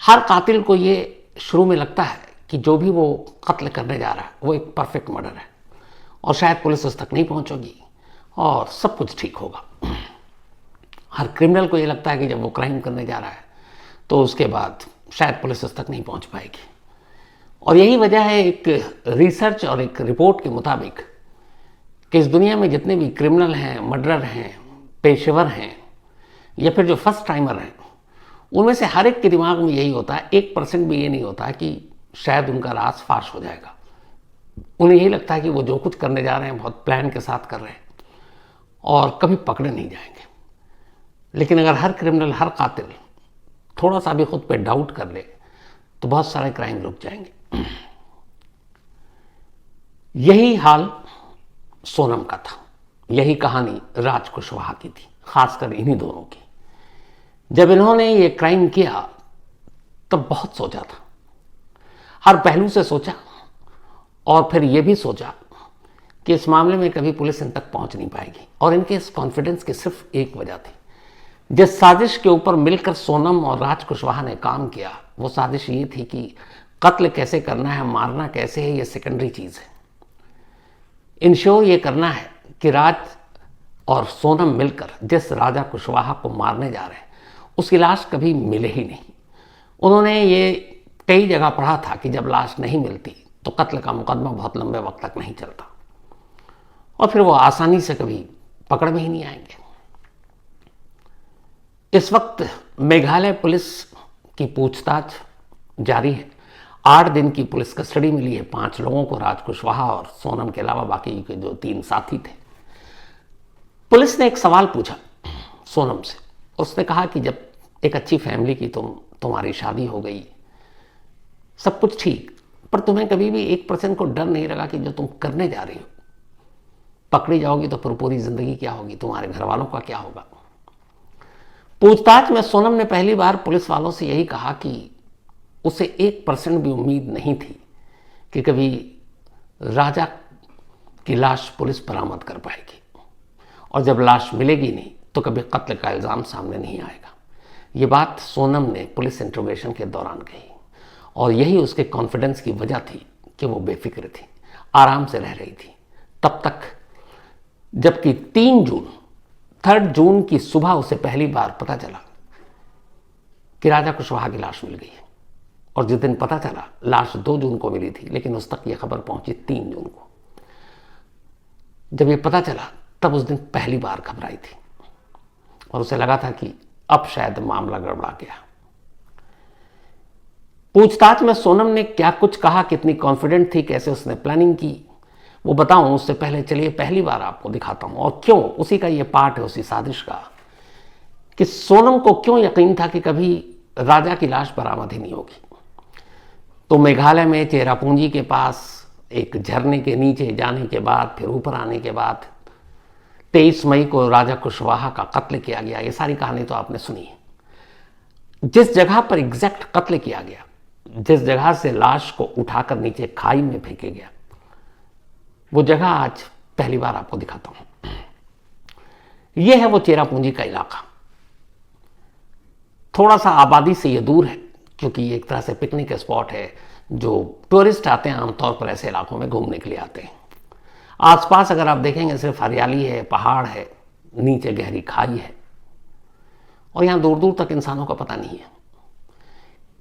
हर कातिल को ये शुरू में लगता है कि जो भी वो कत्ल करने जा रहा है वो एक परफेक्ट मर्डर है और शायद पुलिस उस तक नहीं पहुंचेगी और सब कुछ ठीक होगा। हर क्रिमिनल को ये लगता है कि जब वो क्राइम करने जा रहा है तो उसके बाद शायद पुलिस उस तक नहीं पहुंच पाएगी। और यही वजह है एक रिसर्च और एक रिपोर्ट के मुताबिक कि इस दुनिया में जितने भी क्रिमिनल हैं, मर्डरर हैं, पेशेवर हैं या फिर जो फर्स्ट टाइमर हैं, उनमें से हर एक के दिमाग में यही होता है, 1% भी ये नहीं होता कि शायद उनका राज फाश हो जाएगा। उन्हें यही लगता है कि वो जो कुछ करने जा रहे हैं बहुत प्लान के साथ कर रहे हैं और कभी पकड़े नहीं जाएंगे। लेकिन अगर हर क्रिमिनल, हर कातिल थोड़ा सा भी खुद पे डाउट कर ले तो बहुत सारे क्राइम रुक जाएंगे। यही हाल सोनम का था, यही कहानी राज कुशवाहा की थी, खासकर इन्हीं दोनों की। जब इन्होंने ये क्राइम किया तब बहुत सोचा था, हर पहलू से सोचा और फिर यह भी सोचा कि इस मामले में कभी पुलिस इन तक पहुंच नहीं पाएगी। और इनके इस कॉन्फिडेंस की सिर्फ एक वजह थी, जिस साजिश के ऊपर मिलकर सोनम और राज कुशवाहा ने काम किया वो साजिश ये थी कि कत्ल कैसे करना है, मारना कैसे है, ये सेकेंडरी चीज़ है। इंश्योर ये करना है कि राज और सोनम मिलकर जिस राजा कुशवाहा को मारने जा रहे हैं उसकी लाश कभी मिले ही नहीं। उन्होंने ये कई जगह पढ़ा था कि जब लाश नहीं मिलती तो कत्ल का मुकदमा बहुत लंबे वक्त तक नहीं चलता और फिर वो आसानी से कभी पकड़ में ही नहीं आएंगे। इस वक्त मेघालय पुलिस की पूछताछ जारी है। 8 दिन की पुलिस कस्टडी मिली है 5 लोगों को, राज कुशवाहा और सोनम के अलावा बाकी के जो 3 साथी थे। पुलिस ने एक सवाल पूछा सोनम से, उसने कहा कि जब एक अच्छी फैमिली की तुम्हारी शादी हो गई, सब कुछ ठीक, पर तुम्हें कभी भी 1% को डर नहीं लगा कि जो तुम करने जा रही हो पकड़ी जाओगी तो फिर पूरी जिंदगी क्या होगी, तुम्हारे घर वालों का क्या होगा। पूछताछ में सोनम ने पहली बार पुलिस वालों से यही कहा कि उसे 1% भी उम्मीद नहीं थी कि कभी राजा की लाश पुलिस बरामद कर पाएगी और जब लाश मिलेगी नहीं तो कभी कत्ल का इल्ज़ाम सामने नहीं आएगा। ये बात सोनम ने पुलिस इंट्रोगेशन के दौरान कही और यही उसके कॉन्फिडेंस की वजह थी कि वो बेफिक्र थी, आराम से रह रही थी तब तक, जबकि 3 जून की सुबह उसे पहली बार पता चला कि राजा कुशवाहा की लाश मिल गई है। और जिस दिन पता चला लाश 2 जून को मिली थी, लेकिन उस तक यह खबर पहुंची 3 जून को। जब ये पता चला तब उस दिन पहली बार घबराई थी और उसे लगा था कि अब शायद मामला गड़बड़ा गया। पूछताछ में सोनम ने क्या कुछ कहा, कितनी कॉन्फिडेंट थी, कैसे उसने प्लानिंग की, वो बताऊं उससे पहले चलिए पहली बार आपको दिखाता हूं और क्यों उसी का ये पार्ट है उसी साजिश का, कि सोनम को क्यों यकीन था कि कभी राजा की लाश बरामद ही नहीं होगी। तो मेघालय में चेरापूंजी के पास एक झरने के नीचे जाने के बाद फिर ऊपर आने के बाद 23 मई को राजा कुशवाहा का कत्ल किया गया। ये सारी कहानी तो आपने सुनी है। जिस जगह पर एग्जैक्ट कत्ल किया गया, जिस जगह से लाश को उठाकर नीचे खाई में फेंके गया, वो जगह आज पहली बार आपको दिखाता हूं। यह है वो चेरापूंजी का इलाका। थोड़ा सा आबादी से ये दूर है क्योंकि ये एक तरह से पिकनिक स्पॉट है, जो टूरिस्ट आते हैं आमतौर पर ऐसे इलाकों में घूमने के लिए आते हैं। आसपास अगर आप देखेंगे सिर्फ हरियाली है, पहाड़ है, नीचे गहरी खाई है और यहां दूर दूर तक इंसानों का पता नहीं है।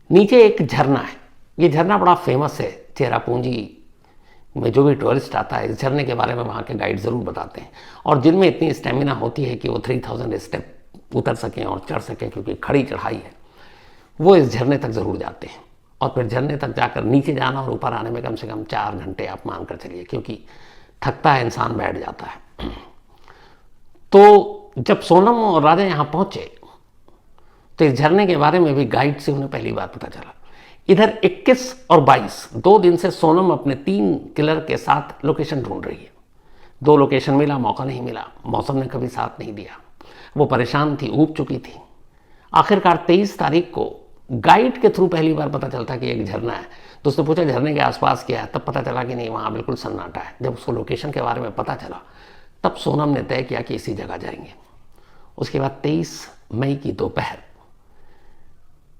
नीचे एक झरना है, ये झरना बड़ा फेमस है चेरापूंजी में। जो भी टूरिस्ट आता है इस झरने के बारे में वहाँ के गाइड ज़रूर बताते हैं और जिनमें इतनी स्टेमिना होती है कि वो 3000 स्टेप उतर सकें और चढ़ सकें क्योंकि खड़ी चढ़ाई है, वो इस झरने तक ज़रूर जाते हैं। और फिर झरने तक जाकर नीचे जाना और ऊपर आने में कम से कम 4 घंटे आप मान कर चलिए, क्योंकि थकता है इंसान, बैठ जाता है। तो जब सोनम और राजा यहाँ पहुँचे तो इस झरने के बारे में भी गाइड से उन्हें पहली बार पता चला। इधर 21 और 22 2 दिन से सोनम अपने 3 किलर के साथ लोकेशन ढूंढ रही है। 2 लोकेशन मिला, मौका नहीं मिला, मौसम ने कभी साथ नहीं दिया, वो परेशान थी, ऊब चुकी थी। आखिरकार 23 तारीख को गाइड के थ्रू पहली बार पता चलता कि एक झरना है। तो उसने पूछा झरने के आसपास क्या है, तब पता चला कि नहीं, वहाँ बिल्कुल सन्नाटा है। जब उसको लोकेशन के बारे में पता चला तब सोनम ने तय किया कि इसी जगह जाएंगे। उसके बाद 23 मई की दोपहर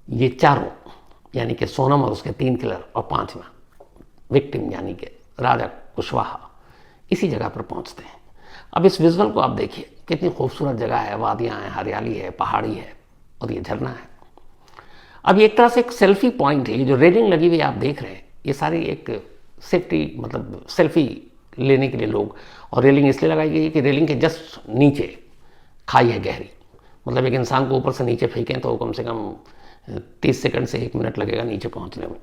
ये चारों यानी कि सोनम और उसके 3 किलर, और 5वां विक्टिम यानी कि राजा कुशवाहा इसी जगह पर पहुंचते हैं। अब इस विजुअल को आप देखिए, कितनी खूबसूरत जगह है, वादियां हैं, हरियाली है, पहाड़ी है और ये झरना है। अब ये एक तरह से एक सेल्फी पॉइंट है। ये जो रेलिंग लगी हुई आप देख रहे हैं, ये सारी एक सेफ्टी, मतलब सेल्फी लेने के लिए लोग, और रेलिंग इसलिए लगाई गई है कि रेलिंग के जस्ट नीचे खाई है गहरी, मतलब एक इंसान को ऊपर से नीचे फेंकें तो कम से कम 30 सेकंड से 1 मिनट लगेगा नीचे पहुंचने में।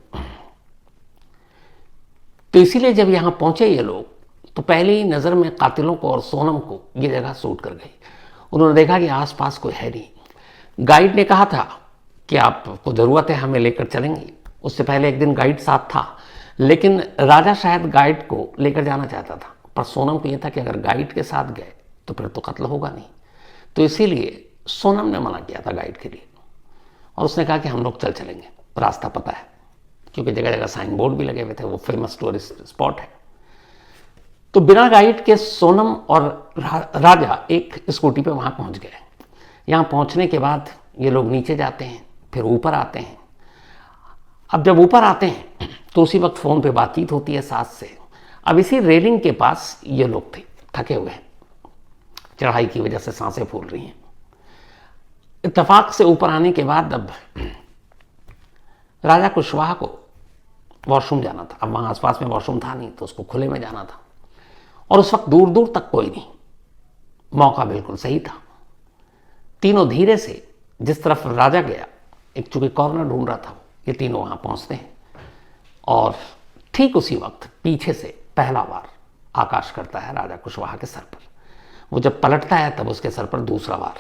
तो इसीलिए जब यहां पहुंचे ये लोग, तो पहले ही नज़र में कातिलों को और सोनम को ये जगह सूट कर गई। उन्होंने देखा कि आसपास कोई है नहीं। गाइड ने कहा था कि आपको ज़रूरत है, हमें लेकर चलेंगे। उससे पहले एक दिन गाइड साथ था, लेकिन राजा शायद गाइड को लेकर जाना चाहता था, पर सोनम को यह था कि अगर गाइड के साथ गए तो फिर तो कत्ल होगा नहीं। तो इसीलिए सोनम ने मना किया था गाइड के लिए, और उसने कहा कि हम लोग चलेंगे, रास्ता पता है, क्योंकि जगह जगह साइन बोर्ड भी लगे हुए थे, वो फेमस टूरिस्ट स्पॉट है। तो बिना गाइड के सोनम और राजा एक स्कूटी पे वहां पहुंच गए। यहां पहुंचने के बाद ये लोग नीचे जाते हैं, फिर ऊपर आते हैं। अब जब ऊपर आते हैं तो उसी वक्त फ़ोन पे बातचीत होती है सास से। अब इसी रेलिंग के पास ये लोग थे, थके हुए, चढ़ाई की वजह से सांसें फूल रही हैं। इत्तेफाक से ऊपर आने के बाद अब राजा कुशवाहा को वॉशरूम जाना था। अब वहाँ आसपास में वॉशरूम था नहीं, तो उसको खुले में जाना था, और उस वक्त दूर दूर तक कोई नहीं। मौका बिल्कुल सही था। तीनों धीरे से जिस तरफ राजा गया, एक चूंकि कॉर्नर ढूंढ रहा था, ये तीनों वहाँ पहुँचते हैं, और ठीक उसी वक्त पीछे से पहला वार आकाश करता है राजा कुशवाहा के सर पर। वो जब पलटता है तब उसके सर पर दूसरा वार,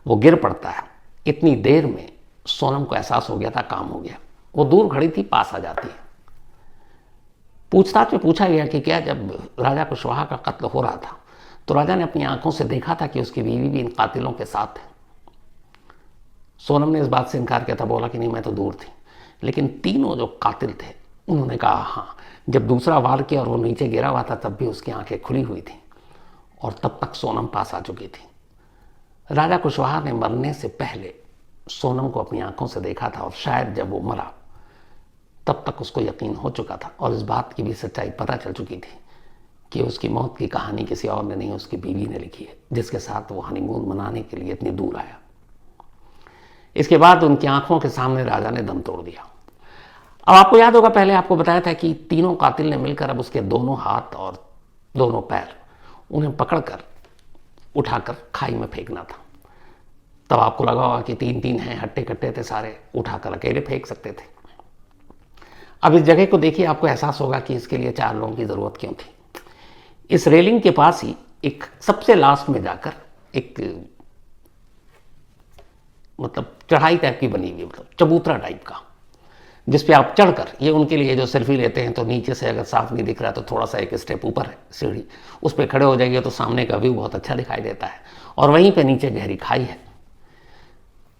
वो गिर पड़ता है। इतनी देर में सोनम को एहसास हो गया था काम हो गया। वो दूर खड़ी थी, पास आ जाती है। पूछताछ में पूछा गया कि क्या जब राजा कुशवाहा का कत्ल हो रहा था तो राजा ने अपनी आंखों से देखा था कि उसकी बीवी भी इन कातिलों के साथ है? सोनम ने इस बात से इनकार किया था, बोला कि नहीं, मैं तो दूर थी। लेकिन तीनों जो कातिल थे उन्होंने कहा हाँ, जब दूसरा वार किया और वो नीचे गिरा हुआ था तब भी उसकी आंखें खुली हुई थी, और तब तक सोनम पास आ चुकी थी। राजा कुशवाहा ने मरने से पहले सोनम को अपनी आंखों से देखा था, और शायद जब वो मरा तब तक उसको यकीन हो चुका था, और इस बात की भी सच्चाई पता चल चुकी थी कि उसकी मौत की कहानी किसी और ने नहीं, उसकी बीवी ने लिखी है, जिसके साथ वो हनीमून मनाने के लिए इतनी दूर आया। इसके बाद उनकी आंखों के सामने राजा ने दम तोड़ दिया। अब आपको याद होगा, पहले आपको बताया था कि तीनों कातिल ने मिलकर अब उसके दोनों हाथ और दोनों पैर, उन्हें पकड़कर उठाकर खाई में फेंकना था। तब आपको लगा होगा कि 3-3 हैं, हट्टे कट्टे थे सारे, उठाकर अकेले फेंक सकते थे। अब इस जगह को देखिए, आपको एहसास होगा कि इसके लिए 4 लोगों की जरूरत क्यों थी। इस रेलिंग के पास ही एक सबसे लास्ट में जाकर एक मतलब चढ़ाई टाइप की बनी हुई, मतलब चबूतरा टाइप का, जिसपे आप चढ़कर, ये उनके लिए जो सेल्फी लेते हैं तो नीचे से अगर साफ नहीं दिख रहा तो थोड़ा सा एक स्टेप ऊपर है सीढ़ी, उस पर खड़े हो जाइए तो सामने का व्यू बहुत अच्छा दिखाई देता है, और वहीं पे नीचे गहरी खाई है।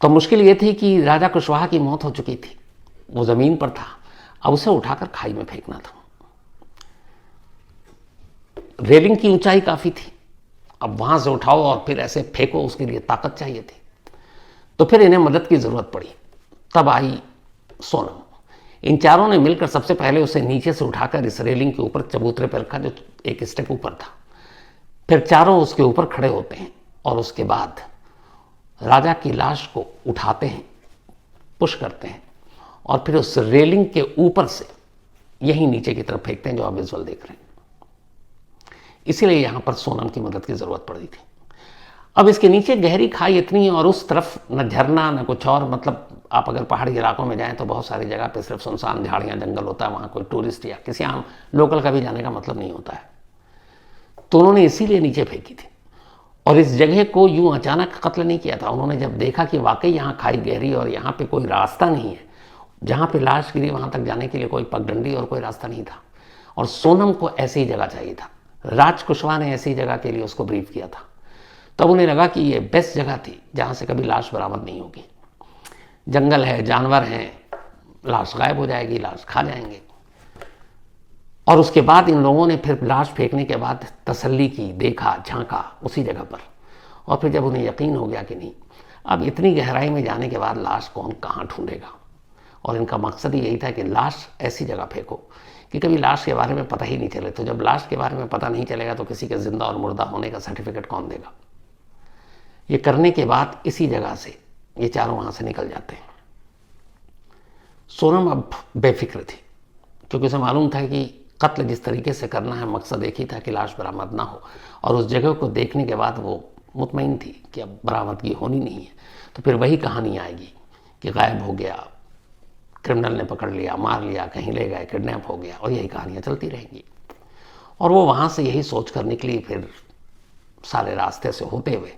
तो मुश्किल ये थी कि राजा कुशवाहा की मौत हो चुकी थी, वो जमीन पर था, अब उसे उठाकर खाई में फेंकना था। रेलिंग की ऊंचाई काफी थी, अब वहां से उठाओ और फिर ऐसे फेंको, उसके लिए ताकत चाहिए थी। तो फिर इन्हें मदद की जरूरत पड़ी। तब आई सोनम। इन चारों ने मिलकर सबसे पहले उसे नीचे से उठाकर इस रेलिंग के ऊपर चबूतरे पर रखा, जो एक स्टेप ऊपर था। फिर चारों उसके ऊपर खड़े होते हैं, और उसके बाद राजा की लाश को उठाते हैं, पुश करते हैं, और फिर उस रेलिंग के ऊपर से यहीं नीचे की तरफ फेंकते हैं, जो आप विजुअल देख रहे हैं। इसीलिए यहां पर सोनम की मदद की जरूरत पड़ी थी। अब इसके नीचे गहरी खाई इतनी है, और उस तरफ न झरना न कुछ और, मतलब आप अगर पहाड़ी इलाकों में जाएं तो बहुत सारी जगह पे सिर्फ सुनसान झाड़ियां जंगल होता है, वहां कोई टूरिस्ट या किसी आम लोकल का भी जाने का मतलब नहीं होता है। तो उन्होंने इसीलिए नीचे फेंकी थी, और इस जगह को यूं अचानक कत्ल नहीं किया था। उन्होंने जब देखा कि वाकई यहाँ खाई गहरी और यहाँ पे कोई रास्ता नहीं है, जहाँ पे लाश गिरी वहाँ तक जाने के लिए कोई पगडंडी और कोई रास्ता नहीं था, और सोनम को ऐसी ही जगह चाहिए था। राज कुशवाहा ने ऐसी जगह के लिए उसको ब्रीफ किया था। तब उन्हें लगा कि ये बेस्ट जगह थी जहाँ से कभी लाश बरामद नहीं होगी। जंगल है, जानवर हैं, लाश गायब हो जाएगी, लाश खा जाएंगे। और उसके बाद इन लोगों ने फिर लाश फेंकने के बाद तसल्ली की, देखा, झांका उसी जगह पर, और फिर जब उन्हें यकीन हो गया कि नहीं, अब इतनी गहराई में जाने के बाद लाश कौन कहाँ ढूंढेगा, और इनका मकसद ही यही था कि लाश ऐसी जगह फेंको कि कभी लाश के बारे में पता ही नहीं चले। तो जब लाश के बारे में पता नहीं चलेगा तो किसी के जिंदा और मुर्दा होने का सर्टिफिकेट कौन देगा। ये करने के बाद इसी जगह से ये चारों वहां से निकल जाते हैं। सोनम अब बेफिक्र थी क्योंकि उसे मालूम था कि कत्ल जिस तरीके से करना है मकसद एक ही था कि लाश बरामद ना हो, और उस जगह को देखने के बाद वो मुतमईन थी कि अब बरामदगी होनी नहीं है। तो फिर वही कहानी आएगी कि गायब हो गया, क्रिमिनल ने पकड़ लिया, मार लिया, कहीं ले गए, किडनैप हो गया, और यही कहानियाँ चलती रहेंगी। और वो वहाँ से यही सोच कर निकली। फिर सारे रास्ते से होते हुए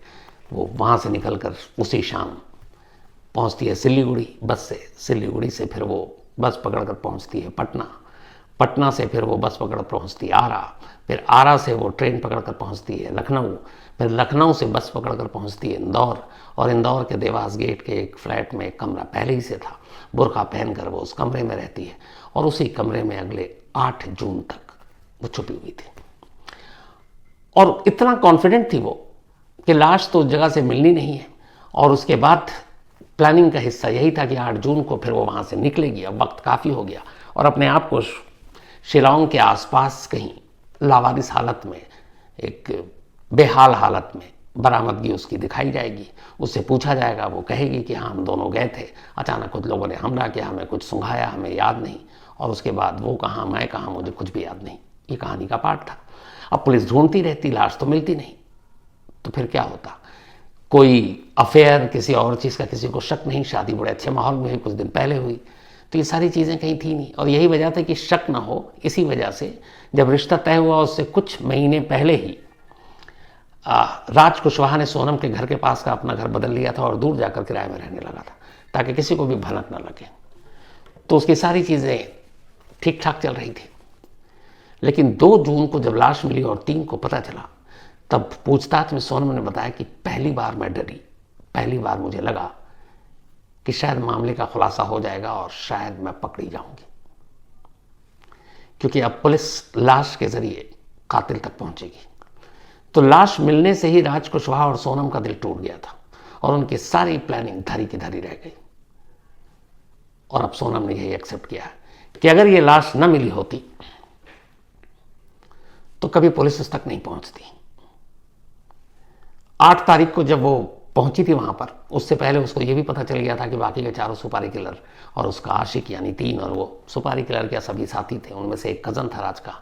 वो वहाँ से निकल कर उसी शाम पहुँचती है सिलीगुड़ी बस से। सिलीगुड़ी से फिर वो बस पकड़ कर पहुँचती है पटना। पटना से फिर वो बस पकड़ पहुँचती आरा। फिर आरा से वो ट्रेन पकड़ कर पहुँचती है लखनऊ। फिर लखनऊ से बस पकड़ कर पहुँचती है इंदौर, और इंदौर के देवास गेट के एक फ्लैट में एक कमरा पहले ही से था, बुर्का पहनकर वो उस कमरे में रहती है, और उसी कमरे में अगले 8 जून तक वो छुपी हुई थी। और इतना कॉन्फिडेंट थी वो कि लाश तो उस जगह से मिलनी नहीं है, और उसके बाद प्लानिंग का हिस्सा यही था कि 8 जून को फिर वो वहाँ से निकलेगी। अब वक्त काफ़ी हो गया, और अपने आप को शिलांग के आसपास कहीं लावारिस हालत में, एक बेहाल हालत में बरामदगी उसकी दिखाई जाएगी। उससे पूछा जाएगा, वो कहेगी कि हाँ हम दोनों गए थे, अचानक कुछ लोगों ने हमला किया, हमें कुछ सुंघाया, हमें याद नहीं, और उसके बाद वो कहाँ मैं कहाँ मुझे कुछ भी याद नहीं। ये कहानी का पार्ट था। अब पुलिस ढूंढती रहती, लाश तो मिलती नहीं, तो फिर क्या होता? कोई अफेयर, किसी और चीज़ का किसी को शक नहीं, शादी बड़े अच्छे माहौल में हुई, कुछ दिन पहले हुई, तो ये सारी चीज़ें कहीं थी नहीं। और यही वजह था कि शक ना हो, इसी वजह से जब रिश्ता तय हुआ उससे कुछ महीने पहले ही राज कुशवाहा ने सोनम के घर के पास का अपना घर बदल लिया था और दूर जाकर किराए में रहने लगा था, ताकि किसी को भी भनक न लगे। तो उसकी सारी चीज़ें ठीक ठाक चल रही थी। लेकिन 2 जून को जब लाश मिली और 3 को पता चला, तब पूछताछ में सोनम ने बताया कि पहली बार मैं डरी, पहली बार मुझे लगा कि शायद मामले का खुलासा हो जाएगा और शायद मैं पकड़ी जाऊंगी, क्योंकि अब पुलिस लाश के जरिए कातिल तक पहुंचेगी। तो लाश मिलने से ही राज कुशवाहा और सोनम का दिल टूट गया था, और उनकी सारी प्लानिंग धरी की धरी रह गई। और अब सोनम ने यही एक्सेप्ट किया कि अगर ये लाश न मिली होती तो कभी पुलिस उस तक नहीं पहुंचती। 8 तारीख को जब वो पहुंची थी वहां पर, उससे पहले उसको ये भी पता चल गया था कि बाकी के 4 सुपारी किलर और उसका आशिक यानी 3 और वो सुपारी किलर के सभी साथी थे, उनमें से एक कज़न था राज का,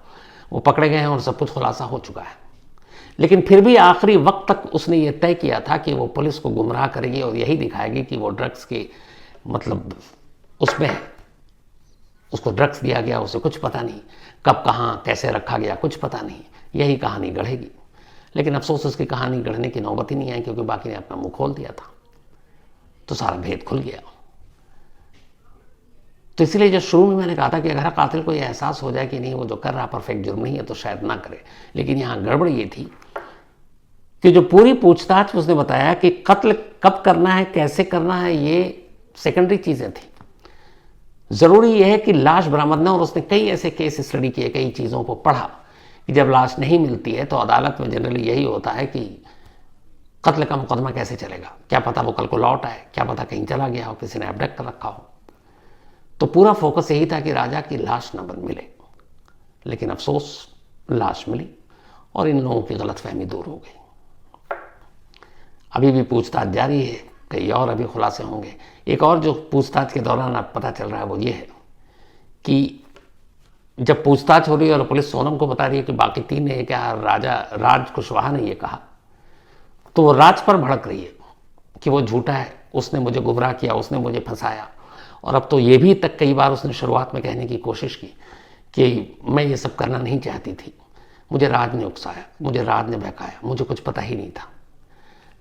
वो पकड़े गए हैं और सब कुछ खुलासा हो चुका है। लेकिन फिर भी आखिरी वक्त तक उसने ये तय किया था कि वो पुलिस को गुमराह करेगी और यही दिखाएगी कि वो ड्रग्स के मतलब उसमें है, उसको ड्रग्स दिया गया, उसे कुछ पता नहीं, कब कहाँ कैसे रखा गया कुछ पता नहीं, यही कहानी गढ़ेगी। लेकिन अफसोस उसकी कहानी गढ़ने की नौबत ही नहीं आई, क्योंकि बाकी ने अपना मुंह खोल दिया था, तो सारा भेद खुल गया। तो इसलिए जो शुरू में मैंने कहा था कि अगर कातिल को यह एहसास हो जाए कि नहीं वो जो कर रहा परफेक्ट जुर्म नहीं है, तो शायद ना करे। लेकिन यहाँ गड़बड़ ये थी कि जो पूरी पूछताछ उसने बताया कि कत्ल कब करना है, कैसे करना है, ये सेकेंडरी चीज़ें थी। ज़रूरी यह है कि लाश बरामद न, और उसने कई ऐसे केस स्टडी किए, कई चीज़ों को पढ़ा कि जब लाश नहीं मिलती है तो अदालत में जनरली यही होता है कि कत्ल का मुकदमा कैसे चलेगा, क्या पता वो कल को लौट आए, क्या पता कहीं चला गया हो, किसी ने अबडक्ट कर रखा हो। तो पूरा फोकस यही था कि राजा की लाश न मिले। लेकिन अफसोस लाश मिली और इन लोगों की गलतफहमी दूर हो गई। अभी भी पूछताछ जारी है, कई और अभी खुलासे होंगे। एक और जो पूछताछ के दौरान अब पता चल रहा है वो ये है कि जब पूछताछ हो रही है और पुलिस सोनम को बता रही है कि बाकी 3 ने क्या राज कुशवाहा ने ये कहा, तो वो राज पर भड़क रही है कि वो झूठा है, उसने मुझे गुमराह किया, उसने मुझे फंसाया। और अब तो ये भी तक कई बार उसने शुरुआत में कहने की कोशिश की कि मैं ये सब करना नहीं चाहती थी, मुझे राज ने उकसाया, मुझे राज ने बहकाया, मुझे कुछ पता ही नहीं था।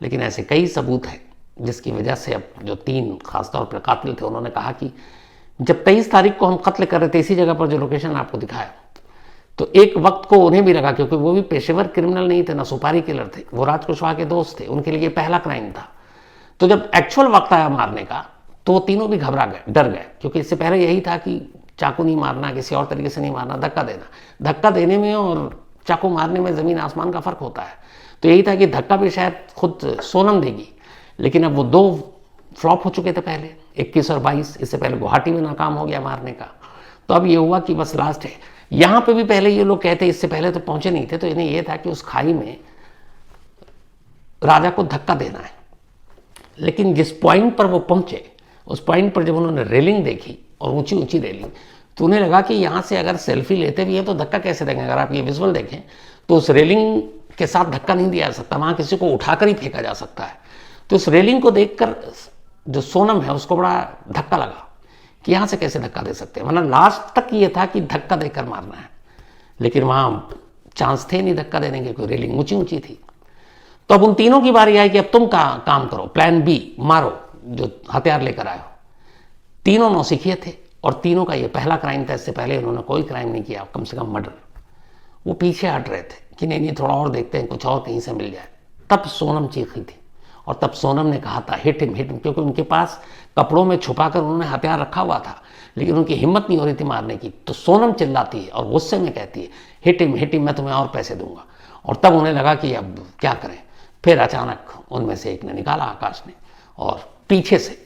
लेकिन ऐसे कई सबूत हैं जिसकी वजह से अब जो 3 खासतौर पर कातिल थे, उन्होंने कहा कि जब 23 तारीख को हम कत्ल कर रहे थे इसी जगह पर जो लोकेशन आपको दिखाया, तो एक वक्त को उन्हें भी लगा, क्योंकि वो भी पेशेवर क्रिमिनल नहीं थे, ना सुपारी किलर थे, वो राज कुशवाहा के दोस्त थे, उनके लिए पहला क्राइम था। तो जब एक्चुअल वक्त आया मारने का तो वो तीनों भी घबरा गए, डर गए, क्योंकि इससे पहले यही था कि चाकू नहीं मारना, किसी और तरीके से नहीं मारना, धक्का देना। धक्का देने में और चाकू मारने में ज़मीन आसमान का फ़र्क होता है। तो यही था कि धक्का भी शायद खुद सोनम देगी, लेकिन अब वो 2 फ्लॉप हो चुके थे पहले 21 और 22, इससे पहले गुवाहाटी में नाकाम हो गया मारने का। तो अब ये हुआ कि बस लास्ट है। यहाँ पे भी पहले ये लोग कहते इससे पहले तो पहुंचे नहीं थे, तो इन्हें ये था कि उस खाई में राजा को धक्का देना है। लेकिन जिस पॉइंट पर वो पहुंचे, उस पॉइंट पर जब उन्होंने रेलिंग देखी और ऊंची ऊंची रेलिंग, तो उन्हें लगा कि यहाँ से अगर सेल्फी लेते भी हैं तो धक्का कैसे देंगे। अगर आप ये विजुअल देखें तो उस रेलिंग के साथ धक्का नहीं दिया जा सकता, वहाँ किसी को उठाकर ही फेंका जा सकता है। तो उस रेलिंग को देखकर जो सोनम है उसको बड़ा धक्का लगा कि यहाँ से कैसे धक्का दे सकते हैं, वरना लास्ट तक ये था कि धक्का देकर मारना है। लेकिन वहाँ चांस थे नहीं धक्का देने के, कोई रेलिंग ऊंची ऊंची थी। तो अब उन तीनों की बारी आई कि अब तुम काम करो, प्लान बी मारो, जो हथियार लेकर आए हो। तीनों नौसिखिए थे और तीनों का ये पहला क्राइम था। इससे पहले उन्होंने कोई क्राइम नहीं किया, कम से कम मर्डर। वो पीछे हट रहे थे कि नहीं थोड़ा और देखते हैं, कुछ और कहीं से मिल जाए। तब सोनम चीखी थी और तब सोनम ने कहा था हिट हिम, क्योंकि उनके पास कपड़ों में छुपाकर उन्होंने हथियार रखा हुआ था, लेकिन उनकी हिम्मत नहीं हो रही थी मारने की। तो सोनम चिल्लाती है और गुस्से में कहती है हिट हिम, मैं तुम्हें और पैसे दूंगा। और तब उन्हें लगा कि अब क्या करें। फिर अचानक उनमें से एक ने निकाला, आकाश ने, और पीछे से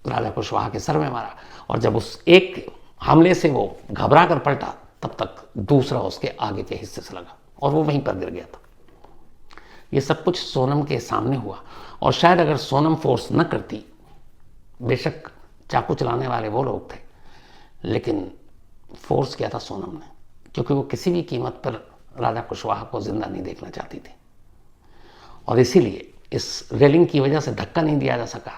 राजा कुशवाहा के सर में मारा। और जब उस एक हमले से वो घबरा कर पलटा, तब तक दूसरा उसके आगे के हिस्से से लगा और वो वहीं पर गिर गया था। ये सब कुछ सोनम के सामने हुआ। और शायद अगर सोनम फोर्स न करती, बेशक चाकू चलाने वाले वो लोग थे, लेकिन फोर्स किया था सोनम ने, क्योंकि वो किसी भी कीमत पर राजा कुशवाहा को जिंदा नहीं देखना चाहती थी। और इसीलिए इस रेलिंग की वजह से धक्का नहीं दिया जा सका।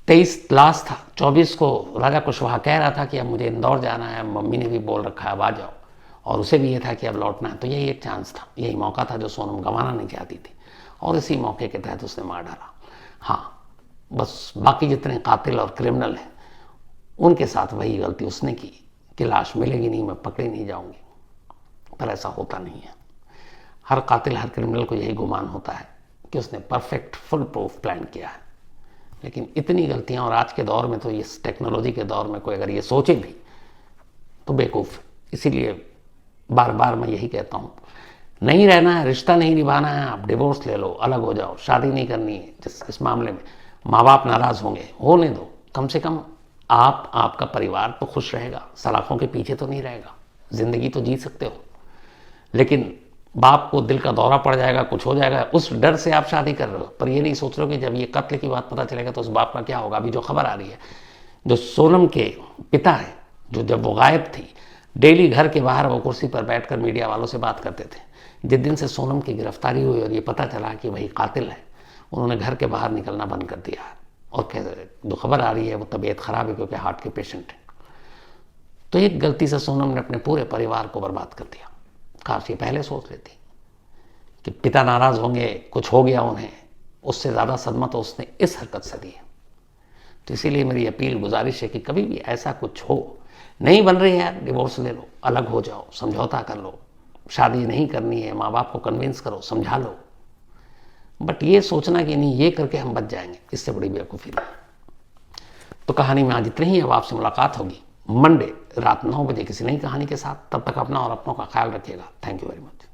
23 लास्ट था, 24 को राजा कुशवाहा कह रहा था कि अब मुझे इंदौर जाना है, मम्मी ने भी बोल रखा है अब आ जाओ, और उसे भी ये था कि अब लौटना है। तो यही एक चांस था, यही मौका था जो सोनम गंवाना नहीं चाहती थी, और इसी मौके के तहत उसने मार डाला। हाँ, बस बाकी जितने कातिल और क्रिमिनल हैं उनके साथ वही गलती उसने की कि लाश मिलेगी नहीं, मैं पकड़ी नहीं जाऊंगी। पर ऐसा होता नहीं है। हर कातिल, हर क्रिमिनल को यही गुमान होता है कि उसने परफेक्ट फुल प्रूफ प्लान किया है। लेकिन इतनी गलतियां, और आज के दौर में तो इस टेक्नोलॉजी के दौर में कोई अगर ये सोचे भी तो बेवकूफ़। इसीलिए बार बार मैं यही कहता हूँ, नहीं रहना है, रिश्ता नहीं निभाना है, आप डिवोर्स ले लो, अलग हो जाओ, शादी नहीं करनी है। इस मामले में माँ बाप नाराज़ होंगे, होने दो। कम से कम आपका परिवार तो खुश रहेगा, सलाखों के पीछे तो नहीं रहेगा, ज़िंदगी तो जी सकते हो। लेकिन बाप को दिल का दौरा पड़ जाएगा, कुछ हो जाएगा, उस डर से आप शादी कर रहे हो। पर ये नहीं सोच रहे हो कि जब ये कत्ल की बात पता चलेगा तो उस बाप का क्या होगा। अभी जो खबर आ रही है, जो सोनम के पिता है, जो जब वो गायब थी, डेली घर के बाहर वो कुर्सी पर बैठकर मीडिया वालों से बात करते थे। जिस दिन से सोनम की गिरफ्तारी हुई और ये पता चला कि वही कातिल है, उन्होंने घर के बाहर निकलना बंद कर दिया। और जो खबर आ रही है वो तबीयत खराब है, क्योंकि हार्ट के पेशेंट है। तो एक गलती से सोनम ने अपने पूरे परिवार को बर्बाद कर दिया। काश ये पहले सोच लेती कि पिता नाराज होंगे, कुछ हो गया उन्हें, उससे ज़्यादा सदमा तो उसने इस हरकत से दी है। तो इसीलिए मेरी अपील, गुजारिश है कि कभी भी ऐसा कुछ हो, नहीं बन रही है यार, डिवोर्स ले लो, अलग हो जाओ, समझौता कर लो, शादी नहीं करनी है, माँ बाप को कन्विंस करो, समझा लो। बट ये सोचना कि नहीं ये करके हम बच जाएंगे, इससे बड़ी बेवकूफ़ी नहीं। तो कहानी में आज इतनी ही। अब आपसे मुलाकात होगी मंडे रात 9 बजे किसी नई कहानी के साथ। तब तक अपना और अपनों का ख्याल रखिएगा। Thank you very much.